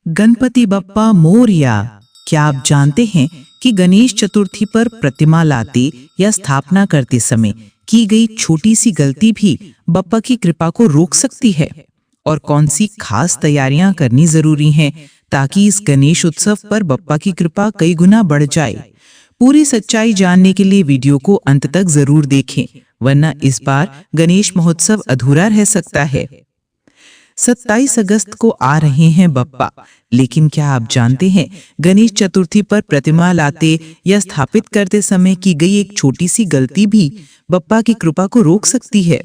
गणपति बप्पा मोरया। क्या आप जानते हैं कि गणेश चतुर्थी पर प्रतिमा लाते या स्थापना करते समय की गई छोटी सी गलती भी बप्पा की कृपा को रोक सकती है? और कौन सी खास तैयारियां करनी जरूरी हैं ताकि इस गणेश उत्सव पर बप्पा की कृपा कई गुना बढ़ जाए? पूरी सच्चाई जानने के लिए वीडियो को अंत तक जरूर देखें, वरना इस बार गणेश महोत्सव अधूरा रह सकता है। 27 अगस्त को आ रहे हैं बप्पा, लेकिन क्या आप जानते हैं गणेश चतुर्थी पर प्रतिमा लाते या स्थापित करते समय की गई एक छोटी सी गलती भी बप्पा की कृपा को रोक सकती है?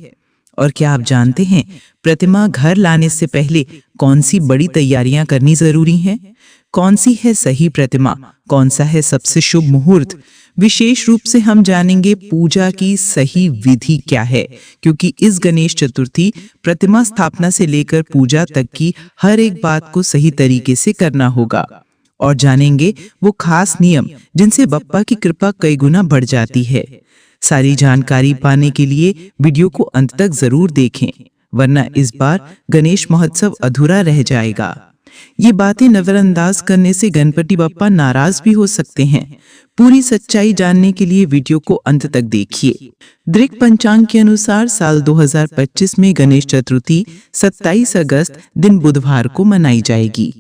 और क्या आप जानते हैं प्रतिमा घर लाने से पहले कौन सी बड़ी तैयारियां करनी जरूरी हैं? कौन सी है सही प्रतिमा, कौन सा है सबसे शुभ मुहूर्त? विशेष रूप से हम जानेंगे पूजा की सही विधि क्या है, क्योंकि इस गणेश चतुर्थी प्रतिमा स्थापना से लेकर पूजा तक की हर एक बात को सही तरीके से करना होगा। और जानेंगे वो खास नियम जिनसे बप्पा की कृपा कई गुना बढ़ जाती है। सारी जानकारी पाने के लिए वीडियो को अंत तक जरूर देखें, वरना इस बार गणेश महोत्सव अधूरा रह जाएगा। ये बातें नजरअंदाज करने से गणपति बप्पा नाराज भी हो सकते हैं। पूरी सच्चाई जानने के लिए वीडियो को अंत तक देखिए। दृक पंचांग के अनुसार साल 2025 में गणेश चतुर्थी 27 अगस्त दिन बुधवार को मनाई जाएगी।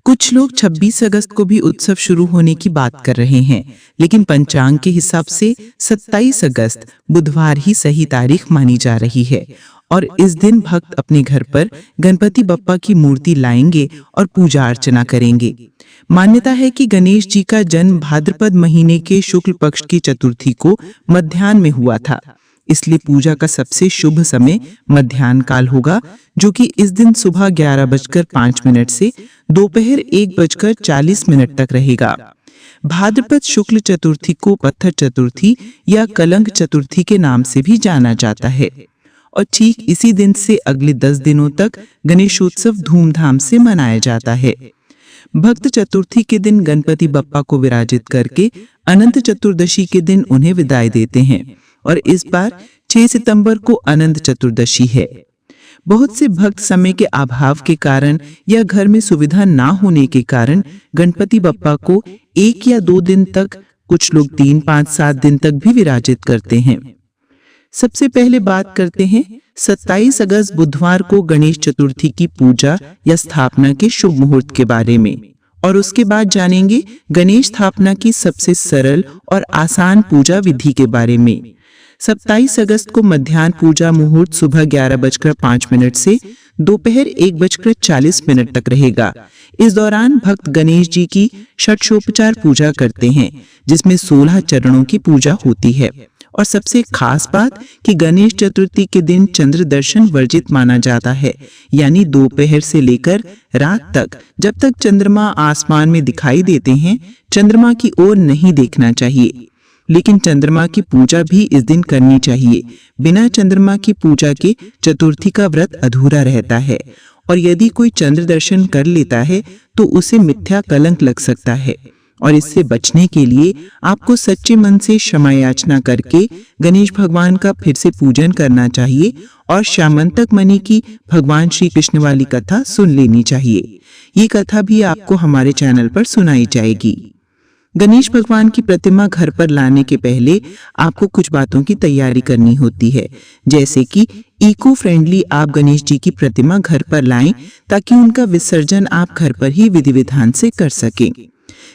कुछ लोग 26 अगस्त को भी उत्सव शुरू होने की बात कर रहे हैं, लेकिन पंचांग के हिसाब से 27 अगस्त बुधवार ही सही तारीख मानी जा रही है। और इस दिन भक्त अपने घर पर गणपति बप्पा की मूर्ति लाएंगे और पूजा अर्चना करेंगे। मान्यता है कि गणेश जी का जन्म भाद्रपद महीने के शुक्ल पक्ष की चतुर्थी को मध्याह्न में हुआ था, इसलिए पूजा का सबसे शुभ समय मध्याह्न काल होगा, जो कि इस दिन सुबह 11:05 से दोपहर 1:40 तक रहेगा। भाद्रपद शुक्ल चतुर्थी को पत्थर चतुर्थी या कलंक चतुर्थी के नाम से भी जाना जाता है। और ठीक इसी दिन से अगले 10 दिनों तक गणेशोत्सव धूमधाम से मनाया जाता है। भक्त चतुर्थी के दिन गणपति बप्पा को विराजित करके अनंत चतुर्दशी के दिन उन्हें विदाई देते हैं, और इस बार 6 सितंबर को अनंत चतुर्दशी है। बहुत से भक्त समय के अभाव के कारण या घर में सुविधा ना होने के कारण गणपति बप्पा को 1 या 2 दिन तक, कुछ लोग 3, 5, 7 दिन तक भी विराजित करते हैं। सबसे पहले बात करते हैं 27 अगस्त बुधवार को गणेश चतुर्थी की पूजा या स्थापना के शुभ मुहूर्त के बारे में, और उसके बाद जानेंगे गणेश स्थापना की सबसे सरल और आसान पूजा विधि के बारे में। 27 अगस्त को मध्याह्न पूजा मुहूर्त सुबह 11:05 से दोपहर 1:40 तक रहेगा। इस दौरान भक्त गणेश जी की षोडशोपचार पूजा करते हैं, जिसमें 16 चरणों की पूजा होती है। और सबसे खास बात कि गणेश चतुर्थी के दिन चंद्र दर्शन वर्जित माना जाता है, यानी दोपहर से लेकर रात तक जब तक चंद्रमा आसमान में दिखाई देते हैं, चंद्रमा की ओर नहीं देखना चाहिए। लेकिन चंद्रमा की पूजा भी इस दिन करनी चाहिए। बिना चंद्रमा की पूजा के चतुर्थी का व्रत अधूरा रहता है, और यदि कोई चंद्र दर्शन कर लेता है तो उसे मिथ्या कलंक लग सकता है। और इससे बचने के लिए आपको सच्चे मन से क्षमा याचना करके गणेश भगवान का फिर से पूजन करना चाहिए, और श्यामंतक मणि की भगवान श्री कृष्ण वाली कथा सुन लेनी चाहिए। ये कथा भी आपको हमारे चैनल पर सुनाई जाएगी। गणेश भगवान की प्रतिमा घर पर लाने के पहले आपको कुछ बातों की तैयारी करनी होती है, जैसे कि इको फ्रेंडली आप गणेश जी की प्रतिमा घर पर लाएं, ताकि उनका विसर्जन आप घर पर ही विधि विधान से कर सकें।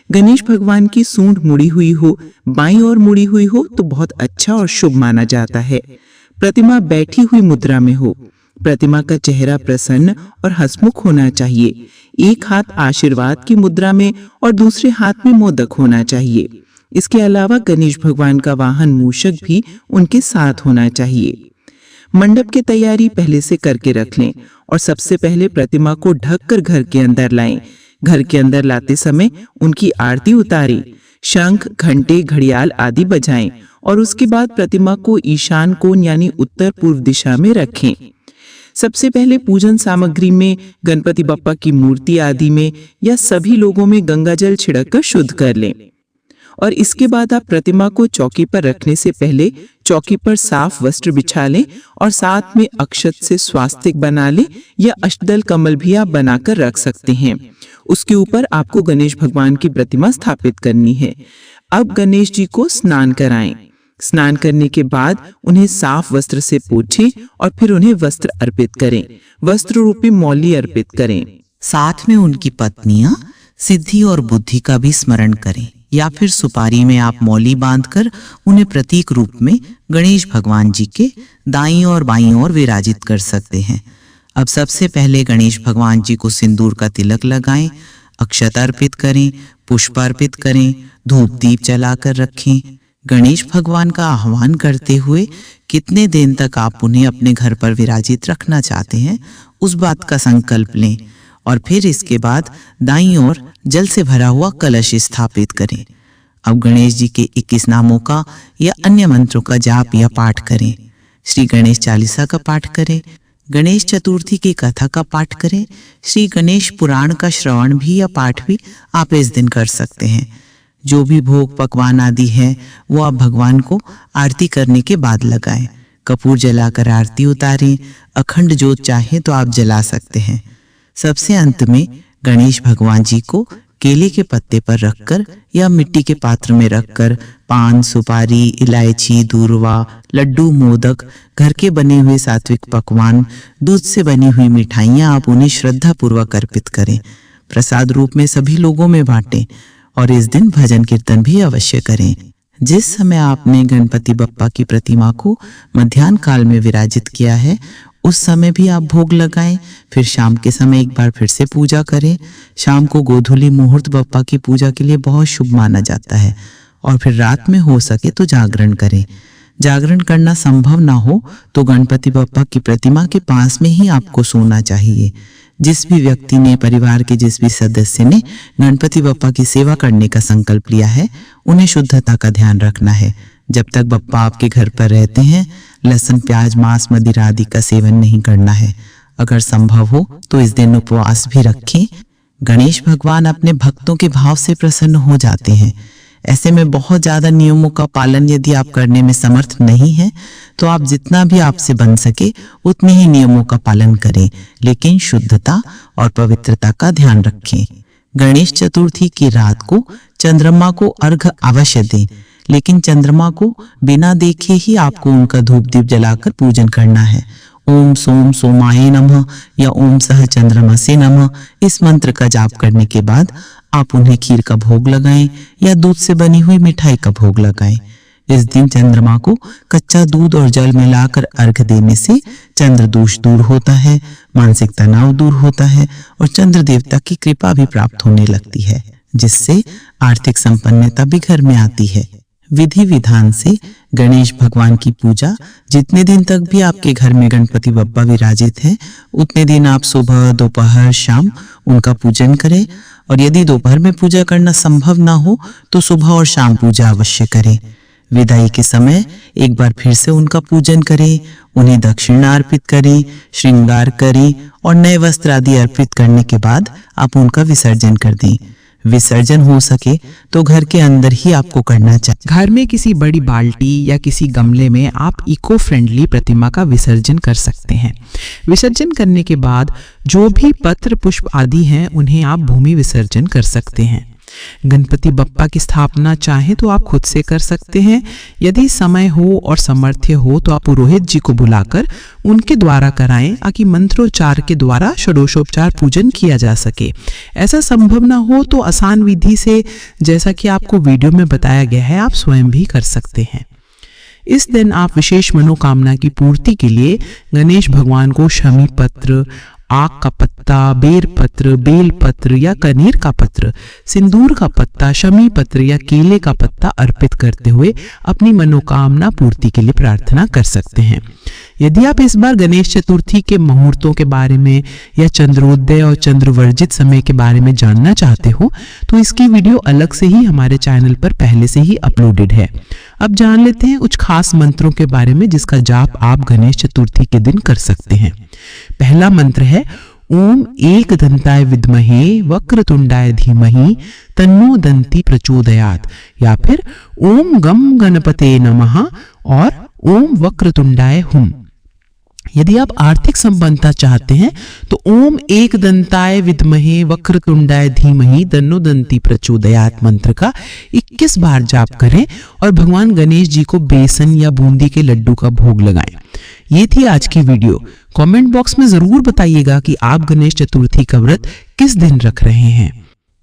गणेश भगवान की सूंड मुड़ी हुई हो, बाईं ओर मुड़ी हुई हो तो बहुत अच्छा और शुभ माना जाता है। प्रतिमा बैठी हुई मुद्रा में हो। प्रतिमा का चेहरा प्रसन्न और हंसमुख होना चाहिए। एक हाथ आशीर्वाद की मुद्रा में और दूसरे हाथ में मोदक होना चाहिए। इसके अलावा गणेश भगवान का वाहन मूषक भी उनके साथ होना चाहिए। मंडप की तैयारी पहले से करके रख लें, और सबसे पहले प्रतिमा को ढककर घर के अंदर लाएं। घर के अंदर लाते समय उनकी आरती उतारें, शंख, घंटे, घड़ियाल आदि बजाएं, और उसके बाद प्रतिमा को ईशान कोण यानी उत्तर पूर्व दिशा में रखें। सबसे पहले पूजन सामग्री में गणपति बप्पा की मूर्ति आदि में या सभी लोगों में गंगा जल छिड़क कर शुद्ध कर लें। और इसके बाद आप प्रतिमा को चौकी पर रखने से पहले चौकी पर साफ वस्त्र बिछा लें और साथ में अक्षत से स्वास्तिक बना लें या अष्टदल कमल भी आप बनाकर रख सकते हैं। उसके ऊपर आपको गणेश भगवान की प्रतिमा स्थापित करनी है। अब गणेश जी को स्नान कराएं। स्नान करने के बाद उन्हें साफ वस्त्र से पोंछें और फिर उन्हें वस्त्र अर्पित करें। वस्त्र रूपी मौली अर्पित करें। साथ में उनकी पत्नियां सिद्धि और बुद्धि का भी स्मरण करें, या फिर सुपारी में आप मौली बांधकर उन्हें प्रतीक रूप में गणेश भगवान जी के दाईं और बाईं ओर विराजित कर सकते हैं। अब सबसे पहले गणेश भगवान जी को सिंदूर का तिलक लगाएं, अक्षत अर्पित करें, पुष्प अर्पित करें, धूप दीप जलाकर रखें। गणेश भगवान का आह्वान करते हुए कितने दिन तक आप उन्हें अपने घर पर विराजित रखना चाहते हैं उस बात का संकल्प लें और फिर इसके बाद दाईं ओर जल से भरा हुआ कलश स्थापित करें। अब गणेश जी के 21 नामों का या अन्य मंत्रों का जाप या पाठ करें। श्री गणेश चालीसा का पाठ करें, गणेश चतुर्थी की कथा का पाठ करें, श्री गणेश पुराण का श्रवण भी या पाठ भी आप इस दिन कर सकते हैं। जो भी भोग पकवान आदि है वो आप भगवान को आरती करने के बाद लगाएं। कपूर जलाकर आरती उतारें। अखंड जोत चाहे तो आप जला सकते हैं। सबसे अंत में गणेश भगवान जी को केले के पत्ते पर रखकर या मिट्टी के पात्र में रखकर पान, सुपारी, इलायची, दूर्वा, लड्डू, मोदक, घर के बने हुए सात्विक पकवान, दूध से बनी हुई मिठाइयाँ आप उन्हें श्रद्धा पूर्वक अर्पित करें। प्रसाद रूप में सभी लोगों में बांटें और इस दिन भजन कीर्तन भी अवश्य करें। जिस समय आपने गणपति बप्पा की प्रतिमा को मध्याह्न काल में विराजित किया है उस समय भी आप भोग लगाएं। फिर शाम के समय एक बार फिर से पूजा करें। शाम को गोधूली मुहूर्त बप्पा की पूजा के लिए बहुत शुभ माना जाता है। और फिर रात में हो सके तो जागरण करें। जागरण करना संभव ना हो तो गणपति बप्पा की प्रतिमा के पास में ही आपको सोना चाहिए। जिस भी व्यक्ति ने, परिवार के जिस भी सदस्य ने गणपति बप्पा की सेवा करने का संकल्प लिया है उन्हें शुद्धता का ध्यान रखना है। जब तक बप्पा आपके घर पर रहते हैं लहसुन, प्याज, मांस, मदिरा आदि का सेवन नहीं करना है। अगर संभव हो तो इस दिन उपवास भी रखें। गणेश भगवान अपने भक्तों के भाव से प्रसन्न हो जाते हैं। ऐसे में बहुत ज़्यादा नियमों का पालन यदि आप करने में समर्थ नहीं हैं तो आप जितना भी आपसे बन सके उतने ही नियमों का पालन करें, लेकिन शुद्धता और पवित्रता का ध्यान रखें। गणेश चतुर्थी की रात को चंद्रमा को अर्घ्य अवश्य दें, लेकिन चंद्रमा को बिना देखे ही आपको उनका धूप दीप जलाकर पूजन करना है। ओम सोम सोमाय नमः या ओम सह चंद्रमसे नमः इस मंत्र का जाप करने के बाद आप उन्हें खीर का भोग लगाएं या दूध से बनी हुई मिठाई का भोग लगाएं। इस दिन चंद्रमा को कच्चा दूध और जल मिलाकर अर्घ्य देने से चंद्र दोष दूर होता है, मानसिक तनाव दूर होता है और चंद्र देवता की कृपा भी प्राप्त होने लगती है, जिससे आर्थिक संपन्नता भी घर में आती है। विधि विधान से गणेश भगवान की पूजा जितने दिन तक भी आपके घर में गणपति बप्पा विराजित है उतने दिन आप सुबह, दोपहर, शाम उनका पूजन करें। और यदि दोपहर में पूजा करना संभव ना हो तो सुबह और शाम पूजा अवश्य करें। विदाई के समय एक बार फिर से उनका पूजन करें, उन्हें दक्षिणा अर्पित करें, श्रृंगार करें और नए वस्त्र आदि अर्पित करने के बाद आप उनका विसर्जन कर दें। विसर्जन हो सके तो घर के अंदर ही आपको करना चाहिए। घर में किसी बड़ी बाल्टी या किसी गमले में आप इको फ्रेंडली प्रतिमा का विसर्जन कर सकते हैं। विसर्जन करने के बाद जो भी पत्र, पुष्प आदि हैं उन्हें आप भूमि विसर्जन कर सकते हैं। गणपति बप्पा की स्थापना चाहे तो आप खुद से कर सकते हैं। यदि समय हो और सामर्थ्य हो तो आप पुरोहित जी को बुलाकर उनके द्वारा कराएं, ताकि मंत्रोच्चार के द्वारा षोडशोपचार पूजन किया जा सके। ऐसा संभव ना हो तो आसान विधि से, जैसा कि आपको वीडियो में बताया गया है, आप स्वयं भी कर सकते हैं। इस दिन आप विशेष मनोकामना की पूर्ति के लिए गणेश भगवान को शमी पत्र, आक का पत्ता, बेर पत्र, बेल पत्र या कनेर का पत्र, सिंदूर का पत्ता, शमी पत्र या केले का पत्ता अर्पित करते हुए अपनी मनोकामना पूर्ति के लिए प्रार्थना कर सकते हैं। यदि आप इस बार गणेश चतुर्थी के मुहूर्तों के बारे में या चंद्रोदय और चंद्रवर्जित समय के बारे में जानना चाहते हो तो इसकी वीडियो अलग से ही हमारे चैनल पर पहले से ही अपलोडेड है। अब जान लेते हैं कुछ खास मंत्रों के बारे में जिसका जाप आप गणेश चतुर्थी के दिन कर सकते हैं। पहला मंत्र है ओम एक दंताय विद्महे वक्रतुंडाय धीमहि तन्नो दंती प्रचोदयात, या फिर ओम गम गणपते नमः और ओम वक्रतुंडाय हुम। यदि आप आर्थिक संपन्नता चाहते हैं तो ओम एक दंताय विद्महे वक्रतुंडाय धीमहि तन्नो दंती प्रचोदयात मंत्र का 21 बार जाप करें और भगवान गणेश जी को बेसन या बूंदी के लड्डू का भोग लगाएं। ये थी आज की वीडियो। कमेंट बॉक्स में जरूर बताइएगा कि आप गणेश चतुर्थी का व्रत किस दिन रख रहे हैं।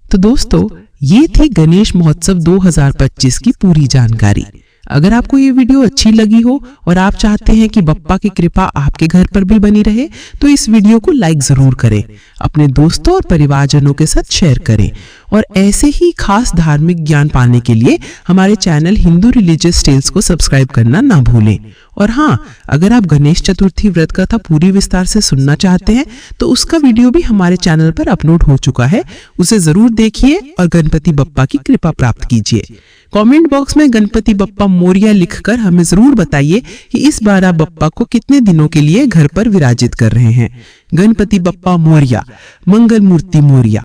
तो दोस्तों, ये थी गणेश महोत्सव 2025 की पूरी जानकारी। अगर आपको ये वीडियो अच्छी लगी हो और आप चाहते हैं कि बप्पा की कृपा आपके घर पर भी बनी रहे, तो इस वीडियो को लाइक जरूर करें, अपने दोस्तों और परिवारजनों के साथ शेयर करें और ऐसे ही खास धार्मिक ज्ञान पाने के लिए हमारे चैनल हिंदू रिलीजियस टेल्स को सब्सक्राइब करना ना भूलें। और हाँ, अगर आप गणेश चतुर्थी व्रत कथा पूरी विस्तार से सुनना चाहते हैं तो उसका वीडियो भी हमारे चैनल पर अपलोड हो चुका है, उसे जरूर देखिए और गणपति बप्पा की कृपा प्राप्त कीजिए। कमेंट बॉक्स में गणपति बप्पा मोरिया लिखकर हमें जरूर बताइए कि इस बार आप बप्पा को कितने दिनों के लिए घर पर विराजित कर रहे हैं। गणपति बप्पा मोरिया, मंगल मूर्ति मोरिया।